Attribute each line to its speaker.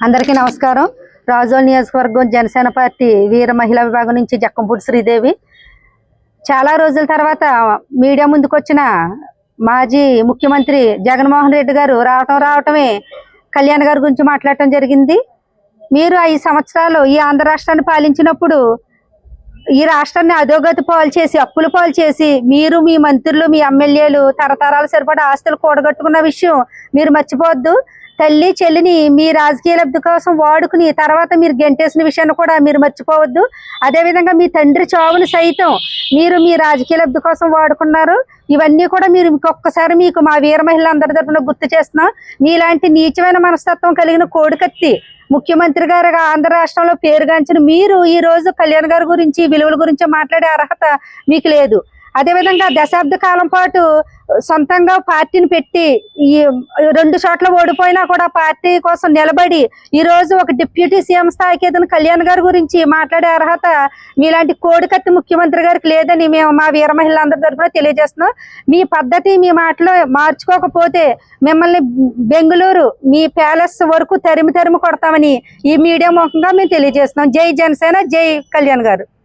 Speaker 1: అందరికీ నమస్కారం. రాజోల్ నియోజకవర్గం జనసేన పార్టీ వీర మహిళా విభాగం నుంచి జక్కంపూడి శ్రీదేవి. చాలా రోజుల తర్వాత మీడియా ముందుకు వచ్చిన మాజీ ముఖ్యమంత్రి జగన్మోహన్ రెడ్డి గారు రావటమే కళ్యాణ్ గారి గురించి మాట్లాడటం జరిగింది. మీరు 5 సంవత్సరాలు ఈ ఆంధ్ర రాష్ట్రాన్ని పాలించినప్పుడు ఈ రాష్ట్రాన్ని అధోగతి పాలు చేసి, అప్పుల పాలు చేసి, మీరు మీ మంత్రులు మీ ఎమ్మెల్యేలు తరతరాలు సరిపడా ఆస్తులు కూడగట్టుకున్న విషయం మీరు మర్చిపోవద్దు. తల్లి చెల్లిని మీ రాజకీయ లబ్ధి కోసం వాడుకుని తర్వాత మీరు గెంటేసిన విషయాన్ని కూడా మీరు మర్చిపోవద్దు. అదేవిధంగా మీ తండ్రి చావును సైతం మీరు మీ రాజకీయ లబ్ధి కోసం వాడుకున్నారు. ఇవన్నీ కూడా మీరు ఇంకొకసారి మీకు మా వీర మహిళలందరి తరఫున గుర్తు చేస్తున్నాం. మీలాంటి నీచమైన మనస్తత్వం కలిగిన కోడికత్తి ముఖ్యమంత్రి గారు ఆంధ్ర రాష్ట్రంలో పేరుగాంచిన మీరు ఈ రోజు కళ్యాణ్ గారి గురించి విలువల గురించి మాట్లాడే అర్హత మీకు లేదు. అదేవిధంగా దశాబ్ద కాలం పాటు సొంతంగా పార్టీని పెట్టి ఈ 2 చోట్ల ఓడిపోయినా కూడా పార్టీ కోసం నిలబడి ఈ రోజు ఒక డిప్యూటీ సీఎం స్థాయికి ఏదైనా కళ్యాణ్ గారి గురించి మాట్లాడే అర్హత మీలాంటి కోడికత్తి ముఖ్యమంత్రి గారికి లేదని మేము మా వీర మహిళలందరి తరఫున తెలియజేస్తున్నాం. మీ పద్ధతి మీ మాటలు మార్చుకోకపోతే మిమ్మల్ని బెంగళూరు మీ ప్యాలెస్ వరకు తరిమి కొడతామని ఈ మీడియా ముఖంగా మేము తెలియజేస్తున్నాం. జై జనసేన, జై కళ్యాణ్ గారు.